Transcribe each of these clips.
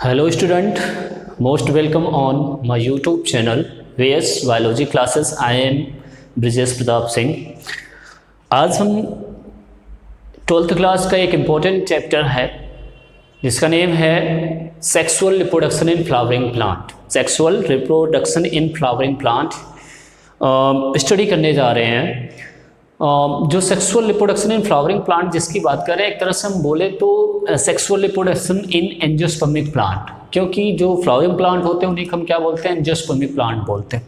Hello student, most welcome on my YouTube channel VS Biology Classes. I am Brijesh Pratap Singh. आज हम 12th class का एक important chapter है जिसका नेम है sexual reproduction in flowering plant. Sexual reproduction in flowering plant study करने जा रहे हैं। जो sexual reproduction in flowering plant जिसकी बात कर रहे हैं, एक तरह से हम बोले तो sexual reproduction in angiospermic plant, क्योंकि जो फ्लावरिंग प्लांट होते हैं उन्हें हम क्या बोलते हैं, एंजियोस्पर्मिक प्लांट बोलते हैं।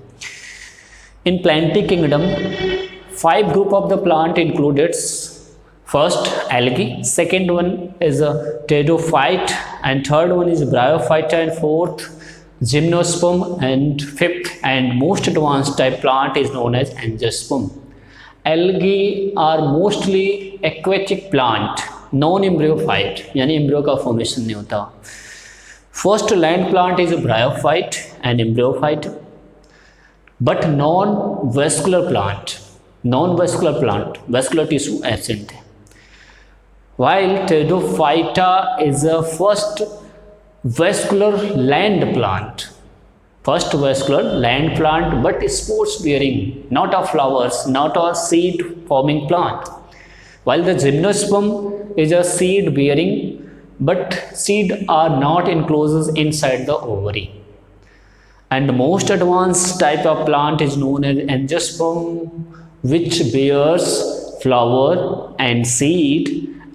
इन प्लांटिक kingdom 5 group of the plant included first algae, second one is a pteridophyte, and third one is bryophyta, and fourth gymnosperm, and fifth and most advanced type plant is known as angiosperm. Algae are mostly aquatic plant, non-embryophyte, यानी embryo का formation नहीं होता। First land plant is a bryophyte and embryophyte, but non-vascular plant, vascular tissue absent है। While pteridophyta is a first vascular land plant, but spores bearing, not of flowers, not a seed forming plant. While the gymnosperm is a seed bearing, but seed are not enclosed inside the ovary. And the most advanced type of plant is known as angiosperm, which bears flower and seed,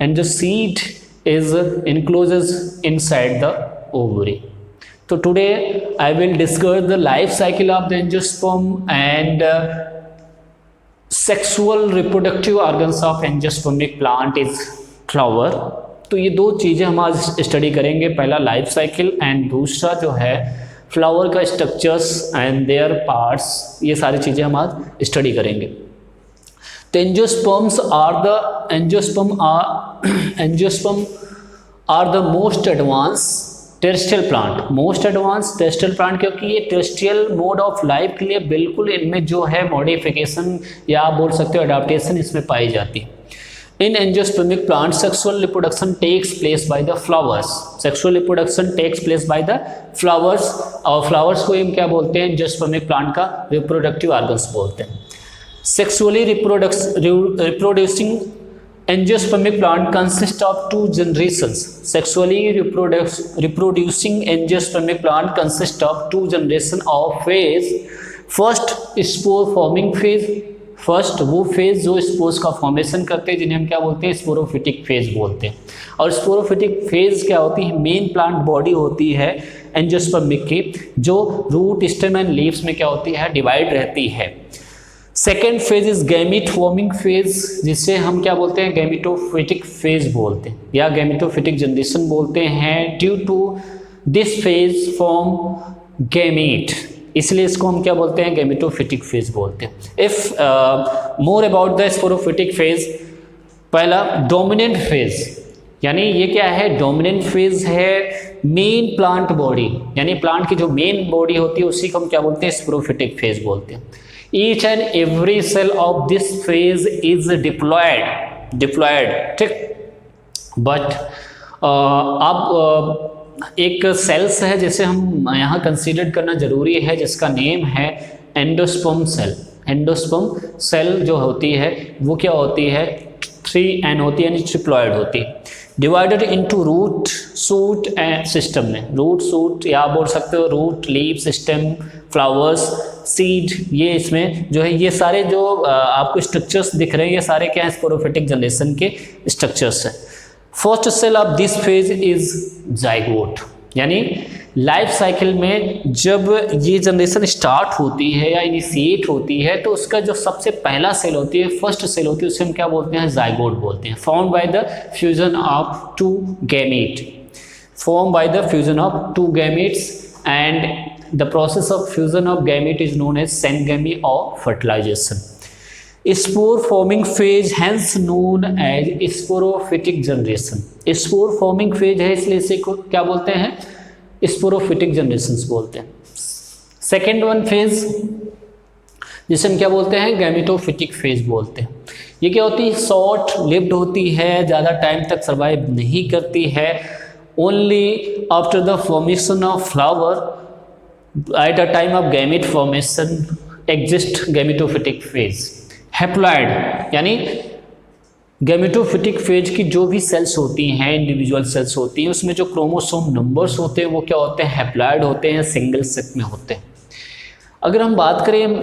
and the seed is enclosed inside the ovary. So today I will discuss the life cycle of the angiosperm and sexual reproductive organs of angiospermic plant is flower. तो ये दो चीज़ें हम आज study करेंगे, पहला life cycle and दूसरा जो है फ्लावर का स्ट्रक्चर्स एंड देयर पार्ट्स। ये सारी चीज़ें हम आज स्टडी करेंगे। तो angiosperm are the most advance terrestrial plant, क्योंकि ये टेरेस्ट्रियल मोड ऑफ लाइफ के लिए बिल्कुल इनमें जो है मॉडिफिकेशन या आप बोल सकते हो अडाप्टेशन इसमें पाई जाती है। In angiospermic plant sexual reproduction takes place by the flowers, और फ्लावर्स को हम क्या बोलते हैं, एंजियोस्पर्मिक प्लांट का रिप्रोडक्टिव ऑर्गन्स बोलते हैं। Sexually reproducing angiospermic plant consists of 2 generations. Sexually reproducing angiospermic plant consists of 2 generations of phase. First spore forming phase, first वो फेज जो स्पोर्स का फॉर्मेशन करते हैं जिन्हें हम क्या बोलते हैं, स्पोरोफिटिक फेज बोलते हैं। और स्पोरोफिटिक फेज क्या होती है, मेन प्लांट बॉडी होती है एंजियोस्पर्मिक की, जो रूट स्टेम एंड लीव्स में क्या होती है, डिवाइड रहती है। Second phase is gamete forming phase, जिसे हम क्या बोलते हैं, गैमिटोफिटिक फेज बोलते हैं या गैमिटोफिटिक जनरेशन बोलते हैं। Due to this phase form gamete, इसलिए इसको हम क्या बोलते हैं, गैमिटोफिटिक फेज बोलते हैं। If more about the sporophytic phase, पहला डोमिनेंट फेज, यानी ये क्या है, डोमिनेंट फेज है मेन प्लांट बॉडी, यानी प्लांट की जो मेन बॉडी होती है उसी को हम क्या बोलते हैं, स्पोरोफिटिक फेज बोलते हैं। Each and every cell of this phase is diploid, ठीक। बट अब एक सेल्स है जिसे हम यहाँ कंसीडर करना जरूरी है, जिसका नेम है एंडोस्पर्म सेल। एंडोस्पर्म सेल जो होती है वो क्या होती है, 3N होती है, यानी ट्रिप्लॉइड होती है। Divided into root, shoot and system में, रूट, सूट या बोल सकते हो root, leaves, stem, flowers, seed, ये इसमें जो है ये सारे जो आपको स्ट्रक्चर्स दिख रहे हैं ये सारे क्या है, स्पोरोफिटिक जनरेशन के स्ट्रक्चर्स हैं। First cell of this phase is zygote, यानी लाइफ साइकिल में जब ये जनरेशन स्टार्ट होती है या इनिशिएट होती है तो उसका जो सबसे पहला सेल होती है, फर्स्ट सेल होती है, उसे हम क्या बोलते हैं, जाइगोट बोलते हैं। Form by the fusion of 2 gametes, and the process of fusion of gamete is known as syngamy or fertilization. Spore forming phase hence known as sporophytic generation. Spore forming phase है इसलिए इसे क्या बोलते हैं, sporophytic generations बोलते हैं। Second one phase जिसे हम क्या बोलते हैं, गैमिटोफिटिक फेज बोलते हैं। ये क्या होती है, शॉर्ट लिव्ड होती है, ज़्यादा टाइम तक सर्वाइव नहीं करती है only after the formation of flower at a time of gamete formation exist gametophytic phase. Haploid यानी गैमेटोफिटिक फेज की जो भी सेल्स होती हैं, इंडिविजुअल सेल्स होती हैं, उसमें जो क्रोमोसोम नंबर्स होते हैं वो क्या होते हैं, हैप्लॉइड होते हैं, सिंगल सेट में होते हैं। अगर हम बात करें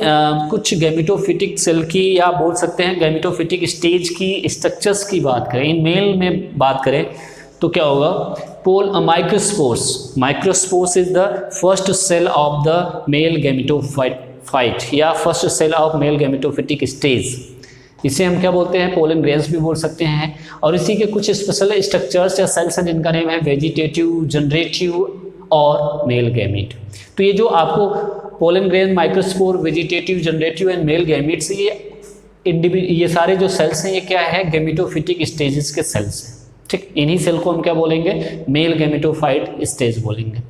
कुछ गैमेटोफिटिक सेल की, या बोल सकते हैं गैमेटोफिटिक स्टेज की स्ट्रक्चर्स की बात करें, इन मेल में बात करें तो क्या होगा, microspores is the first cell of the male gametophyte या first cell of male gametophytic stage. इसे हम क्या बोलते हैं, पोलन ग्रेन्स भी बोल सकते हैं। और इसी के कुछ स्पेशल स्ट्रक्चर्स या सेल्स हैं जिनका नेम है वेजिटेटिव, जनरेटिव और मेल गैमेट। तो ये जो आपको pollen grain, microspore, vegetative, generative and male gametes, ये सारे जो सेल्स हैं ये क्या है, गैमेटोफिटिक स्टेजेस के सेल्स हैं। ठीक, इन्हीं सेल को हम क्या बोलेंगे, मेल गैमेटोफाइट स्टेज बोलेंगे।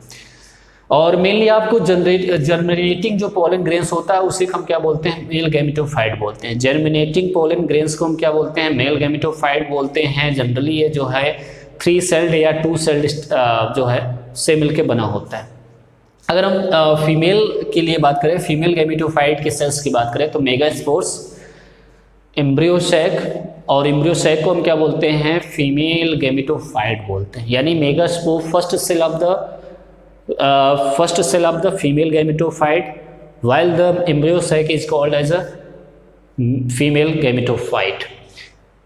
और मेनली आपको जर्मिनेटिंग जो पोलन ग्रेन्स होता है उसे हम क्या बोलते हैं, मेल गैमेटोफाइट बोलते हैं। जर्मिनेटिंग पोलन ग्रेन्स को हम क्या बोलते हैं, मेल गैमेटोफाइट बोलते हैं। जनरली ये जो है 3 सेल्ड या 2 सेल्ड जो है से मिलके बना होता है। अगर हम फीमेल के लिए बात करें, फीमेल गैमेटोफाइट के सेल्स की बात करें तो मेगास्पोर्स, एम्ब्रियोसैक, और एम्ब्रियोसैक को हम क्या बोलते हैं, फीमेल गैमेटोफाइट बोलते हैं। यानी megaspore first cell of the female gametophyte, while the embryo sac is called as a female gametophyte.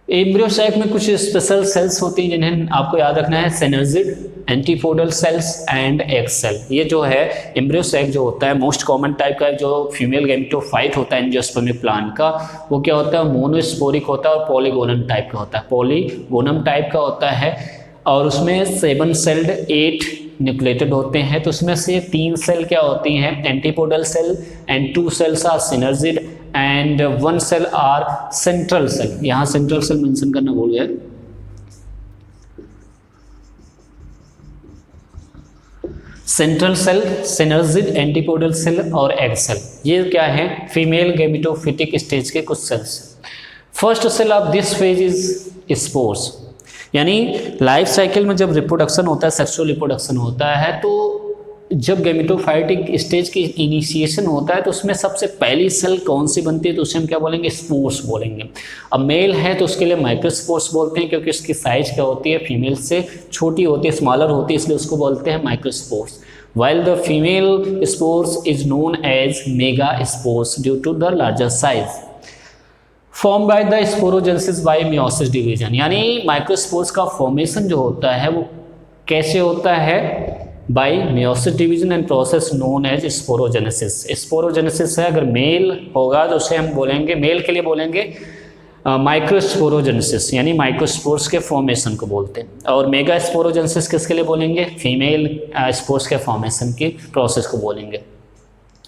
Embryo sac में कुछ स्पेशल सेल्स होती हैं जिन्हें आपको याद रखना है, synergid, antipodal cells and egg cell. ये जो है एम्ब्रियोसैक जो होता है मोस्ट कॉमन टाइप का जो फीमेल गैमेटोफाइट होता है एंजियोस्पर्मिक प्लांट का, वो क्या होता है, मोनोस्पोरिक होता है और पॉलीगोनम टाइप का होता है, पॉलीगोनम टाइप का होता है। और उसमें 7 सेल्ड 8 न्यूक्लिएटेड होते हैं। तो उसमें से 3 सेल क्या होती हैं, antipodal cell, and 2 cells are synergid and 1 cell are central cell. यहाँ सेंट्रल सेल मेंशन करना भूल गया। Central cell, synergid, antipodal cell और एग सेल, ये क्या है, फीमेल गैमेटोफिटिक स्टेज के कुछ cells. First cell of this phase is spores. यानी लाइफ साइकिल में जब रिप्रोडक्शन होता है, सेक्सुअल रिप्रोडक्शन होता है, तो जब गैमेटोफाइटिक स्टेज की इनिशिएशन होता है तो उसमें सबसे पहली सेल कौन सी बनती है, तो उसे हम क्या बोलेंगे, स्पोर्स बोलेंगे। अब मेल है तो उसके लिए माइक्रोस्पोर्स बोलते हैं क्योंकि उसकी साइज क्या होती है, फीमेल से छोटी होती है, स्मॉलर होती है, इसलिए उसको बोलते हैं microspores. while the female spores is known as megaspores due to the larger size formed by the sporogenesis by meiosis division। यानी माइक्रोस्पोर्स का फॉर्मेशन जो होता है वो कैसे होता है, by meiosis division and process known as sporogenesis. Sporogenesis है, अगर मेल होगा तो उसे हम बोलेंगे, मेल के लिए बोलेंगे माइक्रोस्पोरोजेनेसिस, यानी माइक्रोस्पोर्स के फॉर्मेशन को बोलते हैं। और मेगा स्पोरोजेनेसिस किसके लिए बोलेंगे, फीमेल स्पोर्स के फॉर्मेशन की प्रोसेस को बोलेंगे।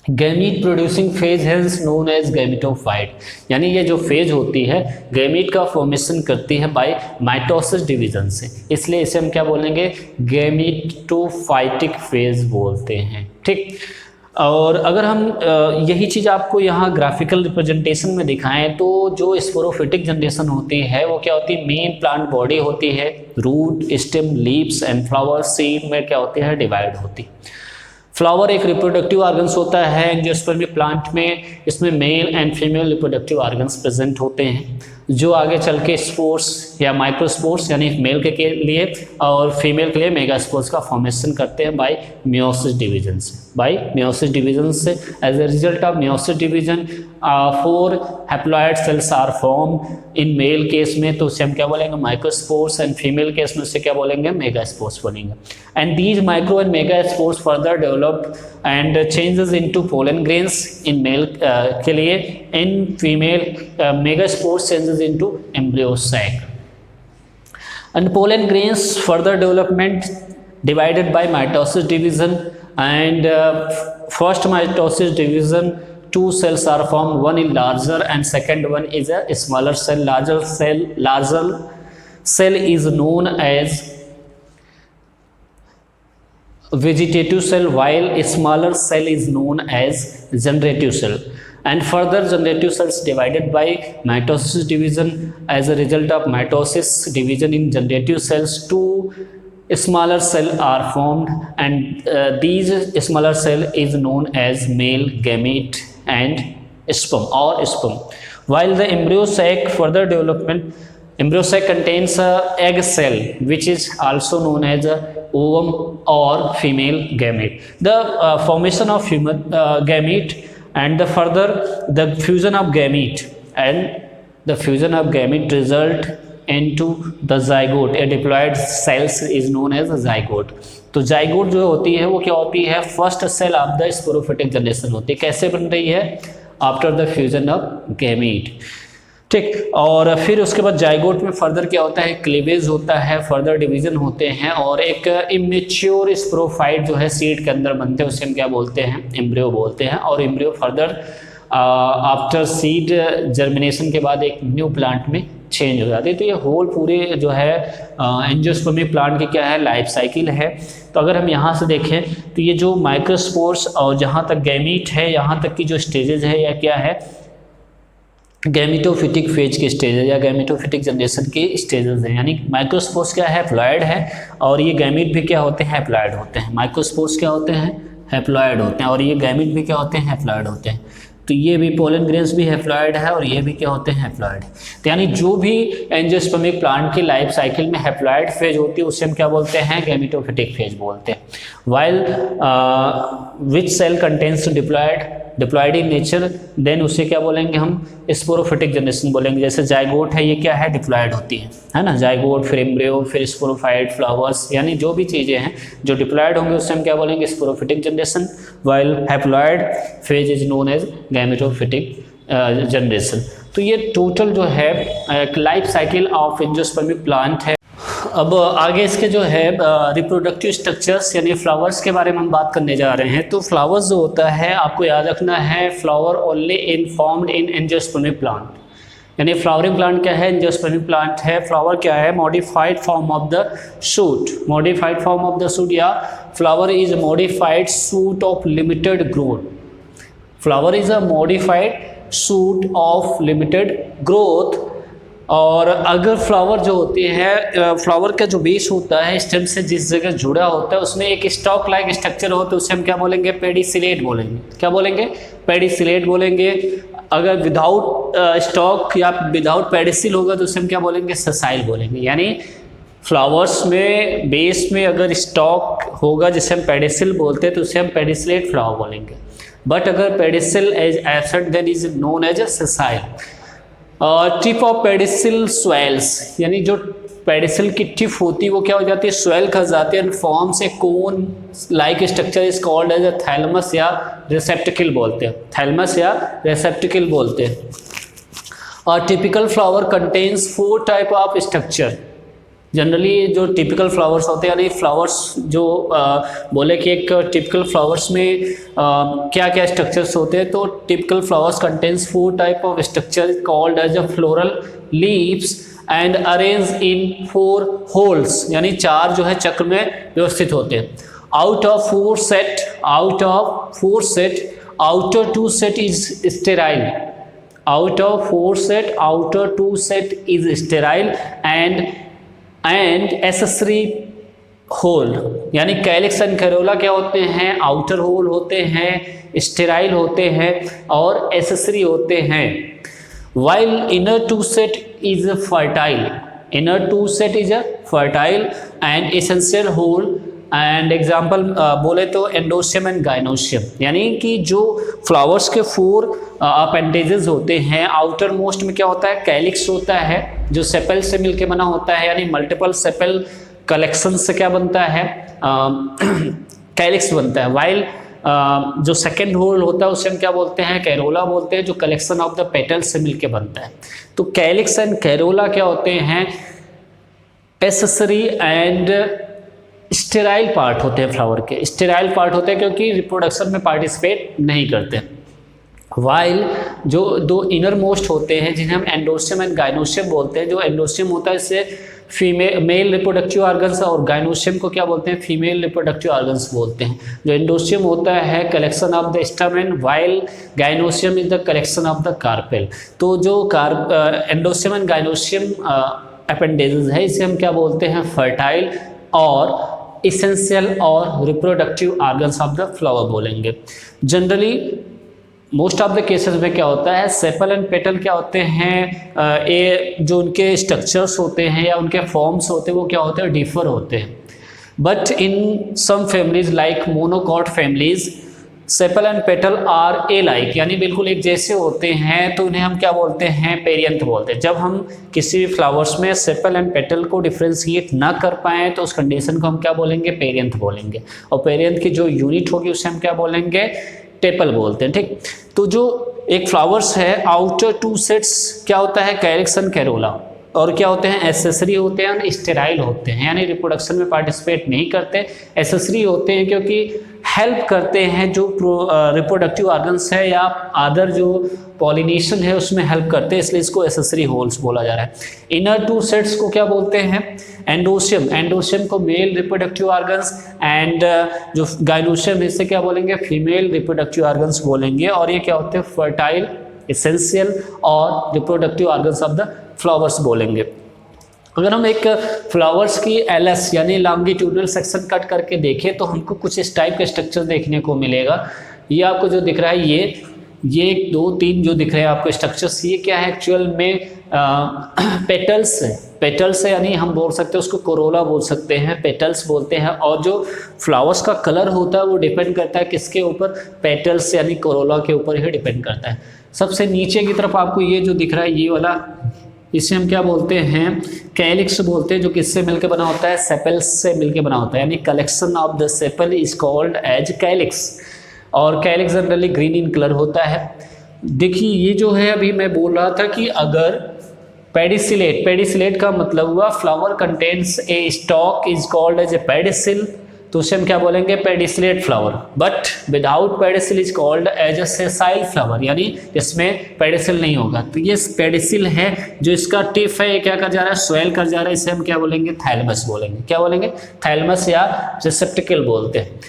गैमीट प्रोड्यूसिंग फेज है नोन एज गैमेटोफाइट, यानी ये जो फेज होती है गैमीट का फॉर्मेशन करती है बाय माइटोसिस डिवीजन से, इसलिए इसे हम क्या बोलेंगे, गैमेटोफाइटिक फेज बोलते हैं। ठीक, और अगर हम यही चीज़ आपको यहाँ ग्राफिकल रिप्रेजेंटेशन में दिखाएं तो जो स्पोरोफिटिक जनरेशन होती है वो क्या होती है, मेन प्लांट बॉडी होती है, root, stem, leaves and flower, seed में क्या होती है, डिवाइड होती है। फ्लावर एक रिप्रोडक्टिव ऑर्गन्स होता है एंजियोस्पर्मिक प्लांट में, इसमें male and female reproductive organs present होते हैं जो आगे चल के स्पोर्स या माइक्रोस्पोर्स यानी मेल के लिए और फीमेल के लिए मेगास्पोर्स का फॉर्मेशन करते हैं बाय मेयोसिस डिवीजन से, बाय मेयोसिस डिवीजन से। As a result of meiosis division 4 haploid cells are form in male case में, तो उसे हम क्या बोलेंगे, माइक्रोस्पोर्स, एंड फीमेल केस में उसे क्या बोलेंगे, मेगास्पोर्स बोलेंगे। And these micro and megaspores further developed and changes into pollen grains in male के लिए, in female megaspores changes into embryo sac, and pollen grains further development divided by mitosis division, and first mitosis division 2 cells are formed, one is larger and second one is a smaller cell. Larger cell is known as vegetative cell while a smaller cell is known as generative cell, and further generative cells divided by mitosis division. As a result of mitosis division in generative cells, 2 smaller cell are formed, and these smaller cell is known as male gamete and sperm or sperm. While the embryo sac further development, embryo sac contains a egg cell which is also known as a ovum or female gamete. The formation of human gamete and the further the fusion of gamete and the fusion of gamete result into the zygote. A diploid cells is known as a zygote. तो zygote जो होती है वो क्या होती है, first cell of the sporophytic generation होती है। कैसे बन रही है, after the fusion of gamete, ठीक। और फिर उसके बाद जाइगोट में फर्दर क्या होता है, क्लीवेज होता है, फर्दर डिवीजन होते हैं और एक इमेच्योर स्पोरोफाइट जो है सीड के अंदर बनते हैं, उसे हम क्या बोलते हैं, एम्ब्रियो बोलते हैं। और embryo further after seed germination के बाद एक न्यू प्लांट में चेंज हो जाती है। तो ये होल पूरे जो है एंजियोस्पर्मिक प्लांट की क्या है, लाइफ साइकिल है। तो अगर हम यहाँ से देखें तो ये जो माइक्रोस्पोर्स और जहाँ तक गैमीट है, यहाँ तक की जो स्टेजेस है या क्या है, गैमिटोफिटिक फेज के स्टेजेस या गैमिटोफिटिक जनरेशन के स्टेजेस हैं। यानी माइक्रोस्पोर्स क्या है, हैप्लॉइड है, और ये गैमीट भी क्या होते हैं, हैप्लॉइड होते हैं। माइक्रोस्पोर्स क्या होते हैं, हैप्लॉइड होते हैं, और ये गैमीट भी क्या होते हैं, हैप्लॉइड होते हैं। तो ये भी पोलन ग्रेन्स भी हैप्लॉइड है और ये भी क्या होते हैं, हैप्लॉइड। तो यानी जो भी एंजियोस्पर्मिक प्लांट की लाइफ साइकिल में हैप्लॉइड फेज होती है उसे हम क्या बोलते हैं, गैमिटोफिटिक फेज बोलते हैं। While which cell contains diploid in nature, then उसे क्या बोलेंगे हम, स्पोरोफिटिक जनरेशन बोलेंगे। जैसे जाइगोट है, ये क्या है, डिप्लॉइड होती है ना, जाइगोट, फिर एम्ब्रियो, फिर स्पोरोफाइट, फ्लावर्स, यानी जो भी चीज़ें हैं जो डिप्लॉइड होंगे उससे हम क्या बोलेंगे, sporophytic generation. While haploid phase is known as gametophytic generation. तो ये टोटल जो है एक life cycle of angiospermic plant है। अब आगे इसके जो है रिप्रोडक्टिव स्ट्रक्चर्स यानी फ्लावर्स के बारे में हम बात करने जा रहे हैं। तो फ्लावर्स जो होता है, आपको याद रखना है, flower only in formed in angiospermic plant. यानी फ्लावरिंग प्लांट क्या है, एंजियोस्पर्मिक प्लांट है। फ्लावर क्या है, modified form of the shoot, modified form of the shoot, या flower is modified shoot of limited growth. Flower is a modified shoot of limited growth. और अगर flower जो होती है, फ्लावर का जो बेस होता है स्टेम से जिस जगह जुड़ा होता है उसमें एक स्टॉक लाइक स्ट्रक्चर होता है, उसे हम क्या बोलेंगे, पेडिसिलेट बोलेंगे। क्या बोलेंगे, पेडिसिलेट बोलेंगे। अगर विदाउट स्टॉक या विदाउट पेडिसिल होगा तो उसे हम क्या बोलेंगे, ससाइल बोलेंगे। यानी फ्लावर्स में बेस में अगर स्टॉक होगा जिसे हम पेडिसिल बोलते हैं तो उसे हम पेडिसिलेट फ्लावर बोलेंगे। बट अगर pedicel as absent then is known as a sessile. Tip of pedicel swells, यानी जो पेडिसिल की टिप होती है वो क्या हो जाती है, स्वेल कर जाती है, and forms a cone like structure is called as a thalamus या रिसेप्टिकल बोलते हैं, थैलमस या रिसेप्टिकल बोलते हैं। और typical flower contains 4 type of structure. Generally जो टिपिकल फ्लावर्स होते हैं, यानी फ्लावर्स जो बोले कि एक टिपिकल फ्लावर्स में क्या क्या स्ट्रक्चर्स होते हैं, तो typical flowers contains 4 type of structure called as a floral leaves and arrange in 4 whorls, यानी 4 जो है चक्र में व्यवस्थित होते हैं। Out of 4 set, outer 2 set is sterile, out of 4 set, outer 2 set is sterile and accessory whorl, यानी calyx and corolla क्या होते हैं, आउटर होल होते हैं, स्टेराइल होते हैं और एसेसरी होते हैं। While inner 2 set is fertile, inner 2 set is fertile and essential whorl. And example बोले तो एंडोशियम एंड गाइनोशियम, यानी कि जो फ्लावर्स के 4 अपेंडेजेस होते हैं, आउटर मोस्ट में क्या होता है, कैलिक्स होता है जो सेपल से मिलके बना होता है, यानी मल्टीपल सेपल कलेक्शन से क्या बनता है, कैलिक्स बनता है। वाइल जो सेकेंड होल होता है उसे हम क्या बोलते हैं, कैरोला बोलते हैं, जो कलेक्शन ऑफ द पेटल्स से मिलके बनता है। तो कैलिक्स एंड कैरोला क्या होते हैं, एसेसरी एंड स्टेराइल पार्ट होते हैं फ्लावर के, स्टेराइल पार्ट होते हैं क्योंकि रिप्रोडक्शन में पार्टिसिपेट नहीं करते। वाइल जो 2 इनर मोस्ट होते हैं जिन्हें हम एंडोशियम एंड गाइनोशियम बोलते हैं, जो एंडोशियम होता है इससे मेल रिप्रोडक्टिव ऑर्गन्स और गाइनोशियम को क्या बोलते हैं, फीमेल रिप्रोडक्टिव ऑर्गन्स बोलते हैं। जो एंडोशियम होता है collection of the stamen, while gynoecium is the collection of the carpel. तो जो एंडोशियम एंड गाइनोशियम अपेंडेजेस है इसे हम क्या बोलते हैं, फर्टाइल और इसेंशियल और reproductive organs of the flower बोलेंगे। Generally most of the cases में क्या होता है, सेपल एंड पेटल क्या होते हैं, ये जो उनके स्ट्रक्चर्स होते हैं या उनके फॉर्म्स होते हैं वो क्या होते हैं, डिफर होते हैं। But in some families like monocot families sepal and petal are alike, यानी बिल्कुल एक जैसे होते हैं, तो उन्हें हम क्या बोलते हैं, पेरियंथ बोलते हैं। जब हम किसी भी फ्लावर्स में सेपल एंड पेटल को डिफ्रेंशिएट ना कर पाएँ तो उस कंडीशन को हम क्या बोलेंगे, पेरियंथ बोलेंगे। और पेरियंथ की जो यूनिट होगी उसे हम क्या बोलेंगे, टेपल बोलते हैं। ठीक, तो जो एक फ्लावर्स है आउटर टू सेट्स क्या होता है, कैलिक्स एंड कैरोला, और क्या होते हैं, एसेसरी होते हैं, स्टेराइल होते हैं, यानी रिप्रोडक्शन में पार्टिसिपेट नहीं करते, एसेसरी होते हैं क्योंकि हेल्प करते हैं जो रिप्रोडक्टिव ऑर्गन्स है या अदर जो पॉलिनेशन है उसमें हेल्प करते हैं, इसलिए इसको एसेसरी होल्स बोला जा रहा है। इनर टू सेट्स को क्या बोलते हैं, एंडोशियम, एंडोशियम को मेल रिप्रोडक्टिव ऑर्गन्स, एंड जो गाइनोशियम है इसे क्या बोलेंगे, फीमेल रिप्रोडक्टिव ऑर्गन्स बोलेंगे। और ये क्या होते हैं, फर्टाइल, एसेंशियल और reproductive organs of the flowers बोलेंगे। अगर हम एक फ्लावर्स की एलएस यानी लॉन्गिट्यूडनल सेक्शन कट करके देखें तो हमको कुछ इस टाइप का स्ट्रक्चर देखने को मिलेगा। ये आपको जो दिख रहा है, ये 2 3 जो दिख रहे हैं आपको स्ट्रक्चर्स, ये क्या है, एक्चुअल में पेटल्स है। पेटल्स है यानी हम बोल सकते हैं उसको कोरोला बोल सकते हैं, पेटल्स बोलते हैं। और जो फ्लावर्स का कलर होता है वो डिपेंड करता है किसके ऊपर, पेटल्स यानी कोरोला के ऊपर ही डिपेंड करता है। सबसे नीचे की तरफ आपको ये जो दिख रहा है, ये वाला, इसे हम क्या बोलते हैं, कैलिक्स बोलते हैं, जो किससे मिलकर बना होता है, सेपल्स से मिलकर बना होता है, यानी collection of the sepal is called as calyx. और calyx generally green in colour होता है। देखिए ये जो है, अभी मैं बोल रहा था कि अगर पेडिसिलेट, पेडिसिलेट का मतलब हुआ flower contains a stalk is called as a pedicel, तो उसे हम क्या बोलेंगे, pedicellate flower. But without pedicel is called as a sessile flower, यानी इसमें पेडिसिल नहीं होगा। तो ये पेडिसिल है, जो इसका टिप है ये क्या कर जा रहा है, स्वेल कर जा रहा है, इसे हम क्या बोलेंगे, थैलमस बोलेंगे। क्या बोलेंगे, थैलमस या रिसेप्टिकल बोलते हैं।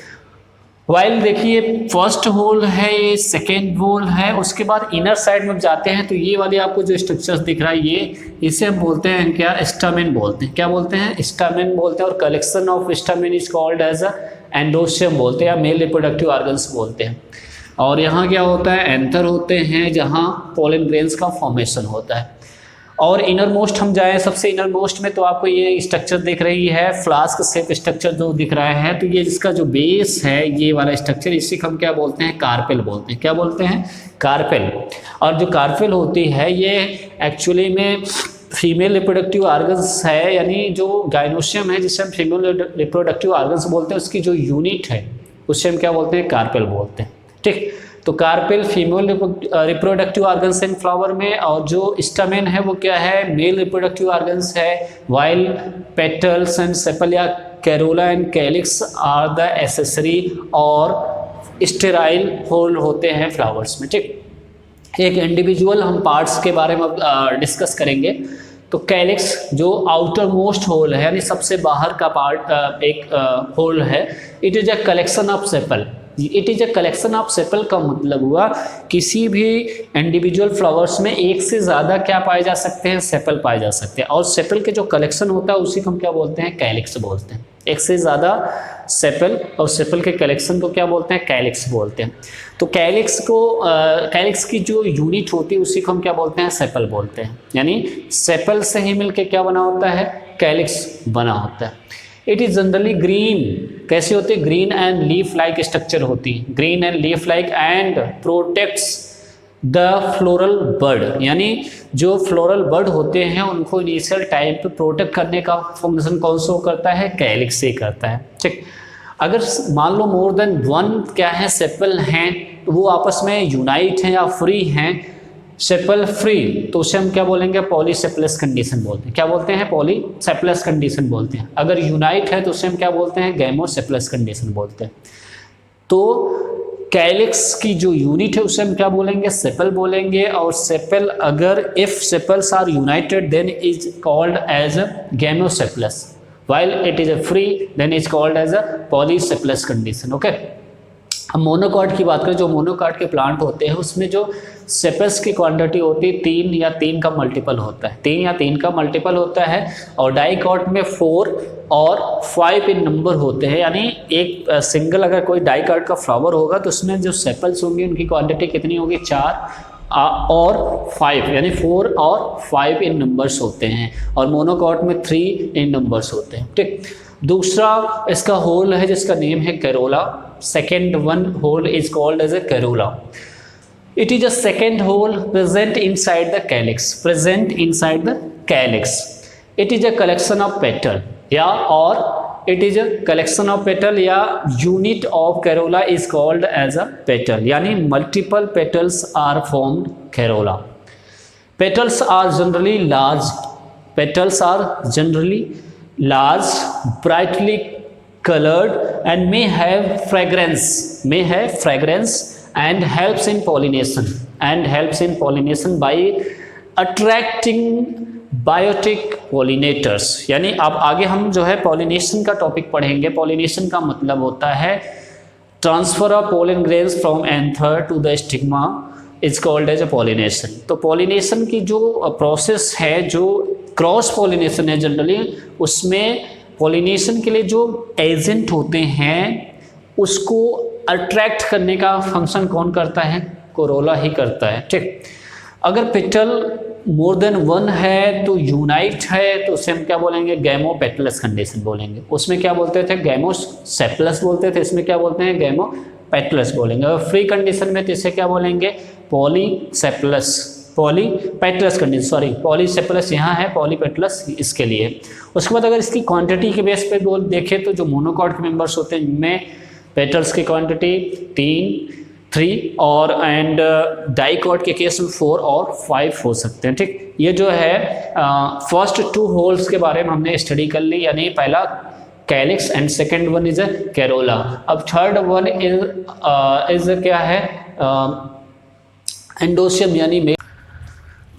वाइल देखिए फर्स्ट होल है, ये सेकेंड होल है, उसके बाद इनर साइड में जाते हैं तो ये वाले आपको जो स्ट्रक्चर्स दिख रहा है, ये इसे हम बोलते हैं क्या, स्टामेन बोलते हैं। क्या बोलते हैं, स्टामेन बोलते हैं। और collection of stamen is called as a androecium बोलते हैं या मेल रिप्रोडक्टिव ऑर्गन्स बोलते हैं। और यहाँ क्या होता है, एंथर होते हैं जहाँ पोलन ग्रेन्स का फॉर्मेशन होता है। और इनर मोस्ट हम जाएँ, सबसे इनर मोस्ट में तो आपको ये स्ट्रक्चर दिख रही है, फ्लास्क शेप स्ट्रक्चर जो दिख रहा है, तो ये इसका जो बेस है, ये वाला स्ट्रक्चर, इसी को हम क्या बोलते हैं, कार्पेल बोलते हैं। क्या बोलते हैं, कार्पेल। और जो कार्पेल होती है ये एक्चुअली में फीमेल रिप्रोडक्टिव ऑर्गन्स है, यानी जो गाइनोशियम है जिसे हम फीमेल रिप्रोडक्टिव ऑर्गन्स बोलते हैं, उसकी जो यूनिट है उससे हम क्या बोलते हैं, कार्पेल बोलते हैं। ठीक, तो carpel female reproductive organs in flower में, और जो स्टमेन है वो क्या है, मेल रिप्रोडक्टिव ऑर्गन्स है। वाइल पेटल्स एंड सेपल या corolla and calyx are the accessory और स्टेराइल होल होते हैं फ्लावर्स में। ठीक, एक इंडिविजुअल हम पार्ट्स के बारे में डिस्कस करेंगे। तो कैलिक्स जो आउटर मोस्ट होल है, यानी सबसे बाहर का पार्ट एक होल है, it is a collection of sepal. It is a collection of sepal का मतलब हुआ किसी भी इंडिविजुअल फ्लावर्स में एक से ज़्यादा क्या पाए जा सकते हैं, सेपल पाए जा सकते हैं। और सेपल के जो कलेक्शन होता है उसी को हम क्या बोलते हैं, कैलिक्स बोलते हैं। एक से ज़्यादा सेपल और सेपल के कलेक्शन को क्या बोलते हैं, कैलिक्स बोलते हैं। तो कैलिक्स को कैलिक्स की जो यूनिट होती है उसी को हम क्या बोलते हैं, सेपल बोलते हैं। यानी सेपल से ही मिलके क्या बना होता है, कैलिक्स बना होता है। इट इज जनरली ग्रीन, कैसे होती है, green and leaf like structure होती है, green and leaf like, and protects the floral bird, यानी जो फ्लोरल बर्ड होते हैं उनको इनिशियल टाइम पे प्रोटेक्ट करने का फंक्शन कौन सा करता है, कैलिक्स से करता है। ठीक, अगर मान लो मोर देन वन क्या है, सेपल हैं, तो वो आपस में यूनाइट हैं या फ्री हैं, सेपल फ्री, तो उसे हम क्या बोलेंगे, पॉलीसेपलस कंडीशन बोलते हैं। क्या बोलते हैं, पॉलीसेपलस कंडीशन बोलते हैं। अगर यूनाइट है तो उसे हम क्या बोलते हैं, गैमोसेपलस कंडीशन बोलते हैं। तो कैलिक्स की जो यूनिट है उसे हम क्या बोलेंगे, सेपल बोलेंगे। और सेपल अगर if sepals are united then is called as a gamosepalous, while it is a free then is called as a polycephalous condition. Okay, हम मोनोकॉट की बात करें, जो मोनोकॉट के प्लांट होते हैं उसमें जो सेपल्स की क्वांटिटी होती है 3 या 3 का मल्टीपल होता है, 3 या 3 का मल्टीपल होता है। और डाइकॉट में 4 और 5 इन नंबर होते हैं, यानी एक सिंगल अगर कोई डाइकॉट का फ्लावर होगा तो उसमें जो सेपल्स होंगे उनकी क्वांटिटी कितनी होगी, 4 और 5, यानी 4 और 5 इन नंबर्स होते हैं। और मोनोकॉट में 3 इन नंबर्स होते हैं। ठीक, दूसरा इसका होल है जिसका नेम है corolla. Second one whorl is called as a corolla. It is a second hole present inside the calyx. Present inside the calyx. It is a collection of petal. Yeah, or it is a collection of petal. Yeah, unit of corolla is called as a petal. यानी multiple petals are formed corolla. Petals are generally large. Petals are generally large, brightly colored, and may have fragrance. May have fragrance. And helps in pollination by attracting biotic pollinators। यानी अब आगे हम जो है pollination का topic पढ़ेंगे। pollination का मतलब होता है transfer of pollen grains from anther to the stigma is called as a pollination। तो pollination की जो प्रोसेस है, जो क्रॉस pollination है जनरली, उसमें pollination के लिए जो एजेंट होते हैं उसको अट्रैक्ट करने का फंक्शन कौन करता है, कोरोला ही करता है। ठीक, अगर पेटल मोर देन वन है तो यूनाइट है तो उसे हम क्या बोलेंगे, गैमोपेटलस कंडीशन बोलेंगे। उसमें क्या बोलते थे, गैमोसेपलस बोलते थे, इसमें क्या बोलते हैं, गैमोपेटलस बोलेंगे। और फ्री कंडीशन में तो इसे क्या बोलेंगे, पॉलीसेपलस, पॉलीपेटलस कंडीशन, सॉरी पॉलीसेपलस यहाँ है, पॉलीपेटलस इसके लिए। उसके बाद अगर इसकी क्वांटिटी के बेस पे देखें तो जो मोनोकॉट के मेंबर्स होते हैं इनमें पेटल्स की क्वांटिटी 3 और एंड डाइकॉट के केस में 4 और 5 हो सकते हैं। ठीक, ये जो है फर्स्ट 2 होल्स के बारे में हमने स्टडी कर ली, यानी पहला calyx and second one is a corolla. अब थर्ड वन इज क्या है, एंडोसियम यानी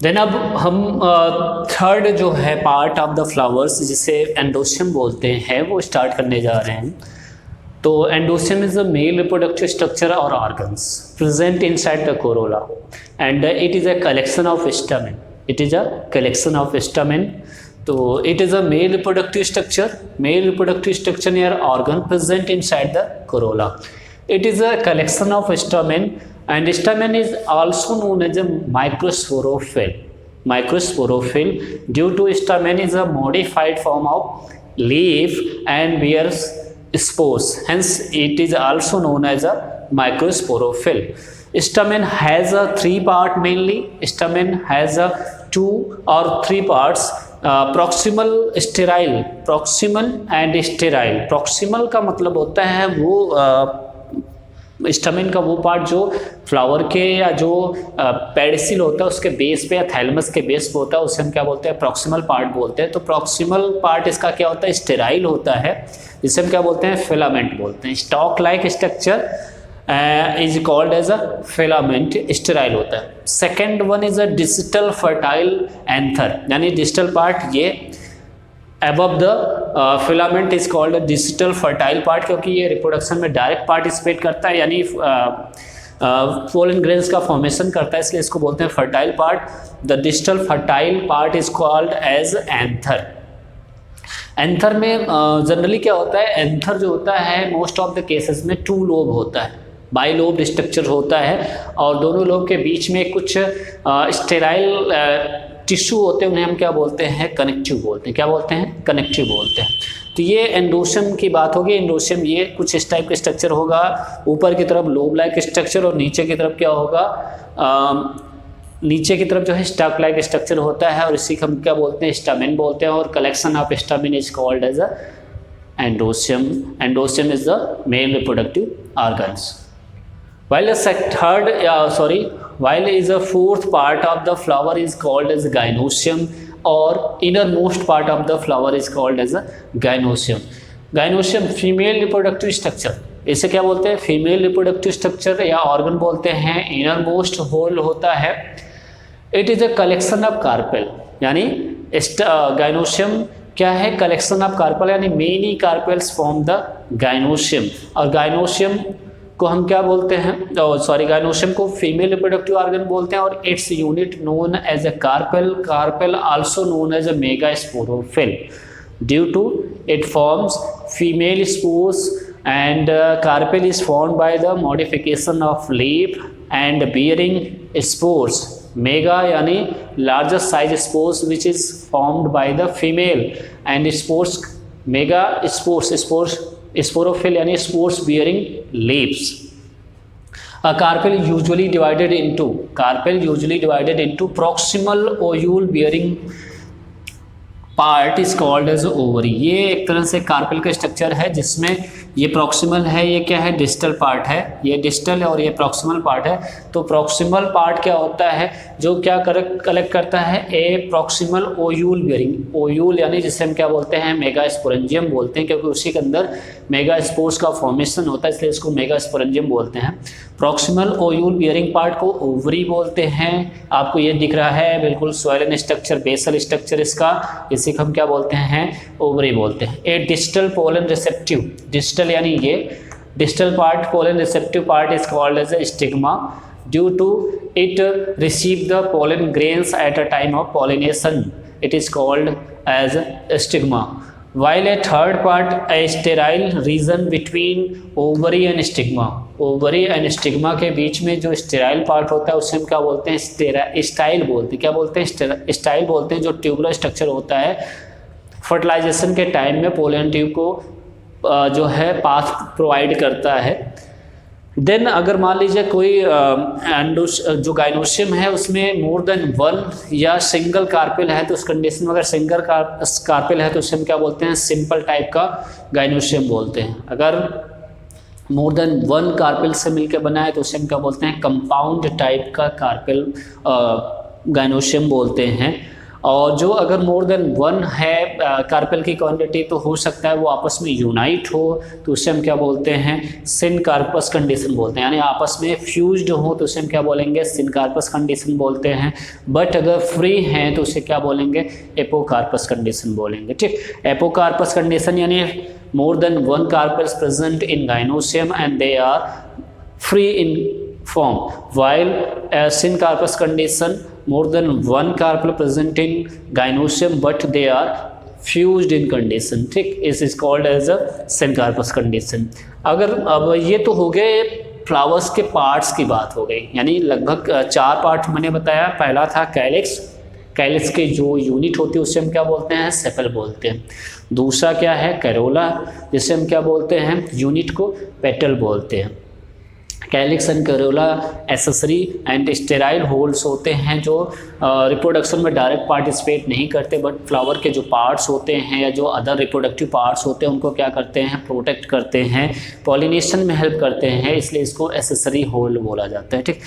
देन अब हम थर्ड जो है पार्ट ऑफ द फ्लावर्स जिसे एंडोसियम बोलते हैं वो स्टार्ट करने जा रहे हैं। तो androecium is the male reproductive structure और organs present inside the corolla and it is a collection of stamen. It is a collection of stamen. तो it is a male reproductive structure या organ present inside the corolla. It is a collection of stamen and stamen is also known as a microsporophyll due to stamen is a modified form of leaf and bears spores, hence it is also known as a microsporophyll. Stamen has a 3 part mainly. Stamen has a 2 or 3 parts, proximal and sterile। proximal का मतलब होता है वो स्टमेन का वो part जो flower के या जो पेडिसिल होता है उसके बेस पे या थैलेमस के बेस पे होता है, उसे हम क्या बोलते हैं, प्रॉक्सिमल पार्ट बोलते हैं। तो प्रॉक्सिमल पार्ट इसका क्या होता है, स्टेराइल होता है, जिसे हम क्या बोलते हैं, फिलामेंट बोलते हैं। Stalk like structure is called as a filament, sterile होता है। Second one is a distal fertile anther, यानी डिजिटल पार्ट ये above the filament is called a distal fertile part, क्योंकि ये रिप्रोडक्शन में डायरेक्ट पार्टिसिपेट करता है, यानी पोलन ग्रेन्स का फॉर्मेशन करता है, इसलिए इसको बोलते हैं fertile part. The distal fertile part is called as anther. Anther में जनरली क्या होता है, एंथर जो होता है मोस्ट ऑफ द केसेस में 2 लोब होता है, बाइलोब स्ट्रक्चर होता है, और दोनों लोब के बीच में कुछ स्टेराइल टिश्यू होते हैं, उन्हें हम क्या बोलते हैं, कनेक्टिव बोलते हैं। क्या बोलते हैं, कनेक्टिव बोलते हैं। तो ये एंडोसियम की बात होगी। एंडोसियम ये कुछ इस टाइप का स्ट्रक्चर होगा, ऊपर की तरफ लोब लाइक स्ट्रक्चर और नीचे की तरफ क्या होगा, नीचे की तरफ जो है स्टॉक लाइक स्ट्रक्चर होता है, और इसी को हम क्या बोलते हैं, स्टामेन बोलते हैं। और collection of stamen is called as a androecium. Androecium is the male reproductive organs. While is a fourth part of the flower is called as gynosium, or innermost part of the flower is called as a gynosium. Gynosium female reproductive structure, इसे क्या बोलते हैं, female reproductive structure या organ बोलते हैं। Innermost whorl होता है। It is a collection of carpel, यानी गाइनोसियम क्या है, कलेक्शन ऑफ कार्पेल, यानी many carpels form the gynoecium. और गाइनोसियम को हम क्या बोलते हैं, सॉरी गायनोशियम को फीमेल रिप्रोडक्टिव ऑर्गन बोलते हैं, और its unit known as a carpel, carpel also known as a megasporophyll due to it forms female spores and carpel is formed by the modification of leaf and bearing spores, mega यानी larger size spores which is formed by the female, and spores mega spores sporophyll यानी spores bearing leaves. A carpel usually divided into proximal ovule bearing part is called as ovary. ये एक तरह से carpel का structure है जिसमें ये proximal है, ये क्या है, डिस्टल पार्ट है, ये डिस्टल है और ये प्रॉक्सिमल पार्ट है। तो प्रॉक्सिमल पार्ट क्या होता है, जो क्या कलेक्ट करता है, ए प्रॉक्सिमल ओयूल बियरिंग, ओयूल यानी जिसे हम क्या बोलते हैं, मेगास्पोरेंजियम बोलते हैं, क्योंकि उसी के अंदर मेगास्पोर्स का फॉर्मेशन होता है, इसलिए इसको मेगास्पोरेंजियम बोलते हैं। प्रॉक्सिमल ओयूल बियरिंग पार्ट को ओवरी बोलते हैं। आपको ये दिख रहा है बिल्कुल सोइलन स्ट्रक्चर, बेसल स्ट्रक्चर इसका, इसी को हम क्या बोलते हैं, ओवरी बोलते हैं। A distal pollen receptive, distal यानी ये distal part, pollen receptive part is called as a stigma due to it receive the pollen grains at a time of pollination, it is called as stigma. while a third part a sterile region between ovary and stigma, ovary and stigma के बीच में जो sterile part होता है उसे हम क्या बोलते हैं, स्टाइल बोलते हैं। क्या बोलते हैं, स्टाइल बोलते हैं। जो ट्यूबुलर स्ट्रक्चर होता है फर्टिलाइजेशन के टाइम में पोलन ट्यूब को जो है पाथ प्रोवाइड करता है। देन अगर मान लीजिए कोई जो गाइनोशियम है उसमें मोर देन वन या सिंगल कार्पेल है, तो उस कंडीशन में अगर सिंगल कार्पेल है तो उसे हम क्या बोलते हैं, सिंपल टाइप का गाइनोशियम बोलते हैं। अगर मोर देन वन कार्पेल से मिलकर बना है तो उसे हम क्या बोलते हैं, कंपाउंड टाइप का कार्पेल गाइनोशियम बोलते हैं। और जो अगर मोर देन वन है कार्पेल की क्वांटिटी, तो हो सकता है वो आपस में यूनाइट हो, तो उसे हम क्या बोलते हैं, सिनकार्पस कंडीशन बोलते हैं। यानी आपस में फ्यूज्ड हो तो उसे हम क्या बोलेंगे, सिनकार्पस कंडीशन बोलते हैं। बट अगर फ्री हैं तो उसे क्या बोलेंगे, एपोकार्पस कंडीशन बोलेंगे। ठीक, एपोकार्पस कंडीशन यानी more than one carpels present in gynoecium and they are free in form, while syncarpus condition more than one carpel present in gynosium but they are fused in condition। ठीक, इस is called as a syncarpus condition। अगर अब ये तो हो गए flowers के parts की बात हो गई, यानी लगभग 4 पार्ट मैंने बताया। पहला था कैलिक्स, कैलिक्स के जो यूनिट होती है उससे हम क्या बोलते हैं, सेपल बोलते हैं। दूसरा क्या है, कैरोला, जिसे हम क्या बोलते हैं, यूनिट को पेटल बोलते हैं। Calyx and corolla accessory and sterile holes होते हैं जो रिप्रोडक्शन में डायरेक्ट पार्टिसिपेट नहीं करते, बट फ्लावर के जो पार्ट्स होते हैं या जो अदर रिप्रोडक्टिव पार्ट्स होते हैं उनको क्या करते हैं, प्रोटेक्ट करते हैं, पॉलिनेशन में हेल्प करते हैं, इसलिए इसको एसेसरी होल बोला जाता है। ठीक,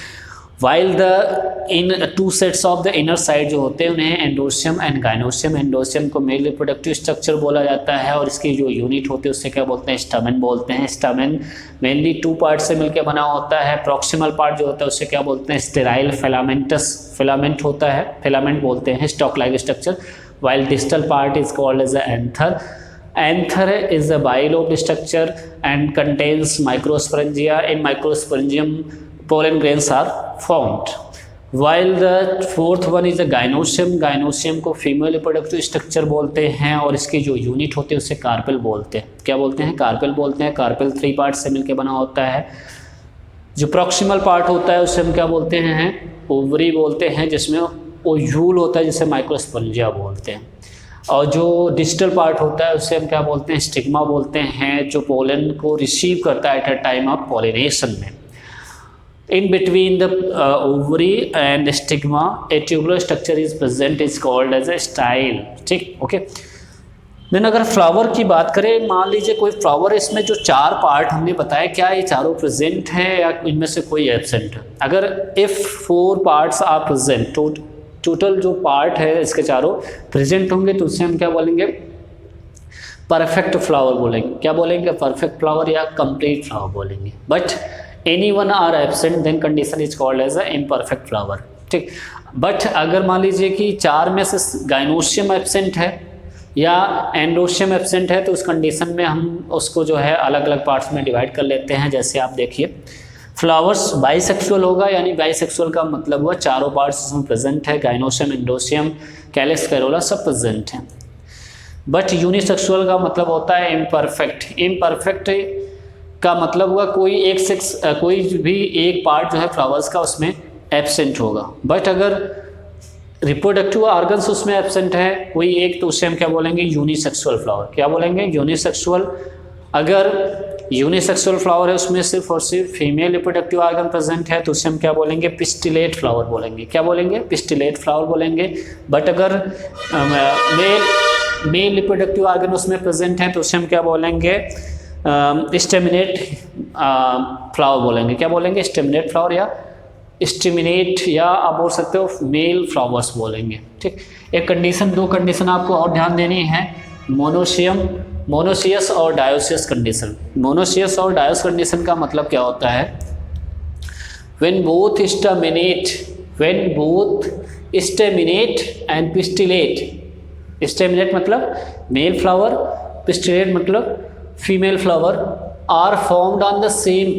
while the in 2 sets of the inner side जो होते हैं उन्हें एंडोशियम एंड गाइनोशियम, एंडोशियम को मेल रिप्रोडक्टिव स्ट्रक्चर बोला जाता है और इसकी जो यूनिट होती है उससे क्या बोलते हैं, स्टमेन बोलते हैं। स्टमेन मेनली 2 पार्ट से मिलकर बना होता है। प्रॉक्सिमल पार्ट जो होता है उससे क्या बोलते हैं, स्टेराइल फिलामेंट होता है, फिलामेंट बोलते हैं, stalk like structure. While distal part is called as anther. Anther is a bilobed structure and contains microsporangia. In microsporangium pollen grains are formed. While the 4th one is a gynosium. Gynosium को female reproductive structure बोलते हैं और इसकी जो unit होती है उसे carpel बोलते हैं। क्या बोलते हैं, कार्पेल बोलते हैं। कार्पेल 3 पार्ट से मिलकर बना होता है। जो प्रॉक्सिमल पार्ट होता है उसे हम क्या बोलते हैं, ओवरी बोलते हैं, जिसमें ओव्यूल होता है जिसे माइक्रोस्पोरेंजिया बोलते हैं। और जो डिस्टल पार्ट होता है उसे हम क्या बोलते हैं, स्टिग्मा बोलते हैं, जो पोलन को रिसीव करता है at a time of pollination में। In between the ovary and stigma a tubular structure is present, is called as a style. ठीक, ओके। देन अगर फ्लावर की बात करें, मान लीजिए कोई फ्लावर, इसमें जो 4 पार्ट हमने बताया, क्या ये चारों प्रेजेंट हैं या इनमें से कोई एब्सेंट है? अगर if 4 parts are present, total जो पार्ट है इसके चारों प्रेजेंट होंगे तो उससे हम क्या बोलेंगे, परफेक्ट फ्लावर बोलेंगे। क्या बोलेंगे, परफेक्ट फ्लावर या कंप्लीट फ्लावर बोलेंगे। But any one are absent then condition is called as a imperfect flower. ठीक, बट अगर मान लीजिए कि 4 में से गाइनोशियम एब्सेंट है या एंडोशियम एब्सेंट है तो उस कंडीशन में हम उसको जो है अलग अलग पार्ट्स में डिवाइड कर लेते हैं। जैसे आप देखिए फ्लावर्स बाइसेक्सुअल होगा, यानी बाइसेक्सुअल का मतलब हुआ चारों पार्ट्स इसमें प्रेजेंट है, गाइनोशियम, एंडोशियम, कैलिक्स, कैरोला सब प्रेजेंट हैं। बट यूनिसेक्सुअल का मतलब होता है इम्परफेक्ट। इम्परफेक्ट का मतलब हुआ कोई भी एक पार्ट जो है फ्लावर्स का उसमें एब्सेंट होगा। बट अगर रिप्रोडक्टिव ऑर्गन्स उसमें एब्सेंट है कोई एक, तो उसे हम क्या बोलेंगे, यूनिसेक्सुअल फ्लावर। क्या बोलेंगे, यूनिसेक्सुअल। अगर यूनिसेक्सुअल फ्लावर है उसमें सिर्फ और सिर्फ फीमेल रिप्रोडक्टिव ऑर्गन प्रेजेंट है तो उसे हम क्या बोलेंगे, पिस्टिलेट फ्लावर बोलेंगे। क्या बोलेंगे, पिस्टिलेट फ्लावर बोलेंगे। बट अगर मेल रिप्रोडक्टिव ऑर्गन उसमें प्रेजेंट है तो उसे हम क्या बोलेंगे, स्टेमिनेट फ्लावर बोलेंगे। क्या बोलेंगे, स्टेमिनेट फ्लावर या स्टिमुलेट, या आप बोल सकते हो मेल फ्लावर्स बोलेंगे। ठीक, एक कंडीशन, दो कंडीशन आपको और ध्यान देनी है, मोनोसियस और डायोसियस कंडीशन। मोनोसियस और डायोस कंडीशन का मतलब क्या होता है, when both staminate and pistillate. Staminate मतलब मेल फ्लावर, पिस्टिलेट मतलब female flower are formed on the same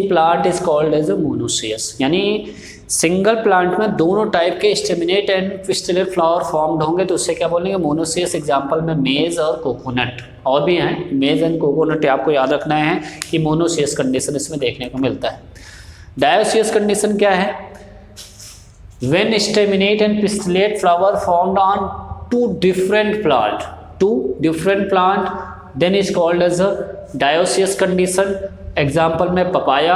plant is called as a monoecious। यानी सिंगल प्लांट में दोनों टाइप के staminate and pistillate flower formed होंगे तो उससे क्या बोलेंगे, मोनोसियस। एग्जांपल में मेज और कोकोनट, और भी हैं मेज एंड कोकोनट, आपको याद रखना है कि मोनोसियस कंडीशन इसमें देखने को मिलता है। डायोसियस कंडीशन क्या है, when staminate and pistillate flower formed on two different plant then is called as a dioecious condition। Example में पपाया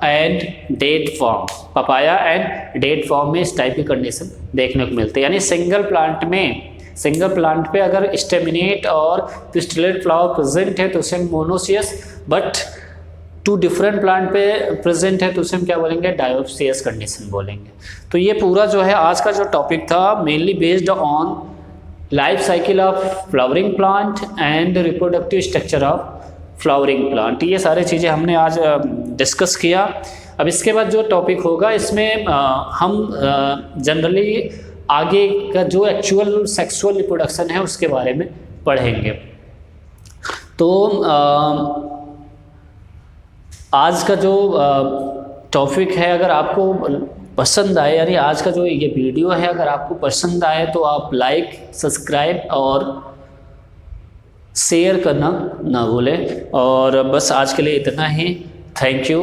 एंड डेट फॉर्म में इस टाइप की कंडीशन देखने को मिलती है। यानी सिंगल प्लांट पे अगर स्टेमिनेट और पिस्टिलेट फ्लावर प्रेजेंट है तो उसे हम monoecious, but two different plant पे प्रेजेंट है तो उसे हम क्या बोलेंगे, डायोसियस कंडीशन बोलेंगे। तो ये पूरा जो है आज का जो टॉपिक था mainly based on life cycle of flowering plant and reproductive structure of flowering plant. ये सारी चीज़ें हमने आज डिस्कस किया। अब इसके बाद जो टॉपिक होगा इसमें हम जनरली आगे का जो एक्चुअल सेक्सुअल रिप्रोडक्शन है उसके बारे में पढ़ेंगे। तो आज का जो टॉपिक है अगर आपको पसंद आए, यानी आज का जो ये वीडियो है अगर आपको पसंद आए तो आप लाइक, सब्सक्राइब और शेयर करना ना भूलें। और बस आज के लिए इतना ही। Thank you.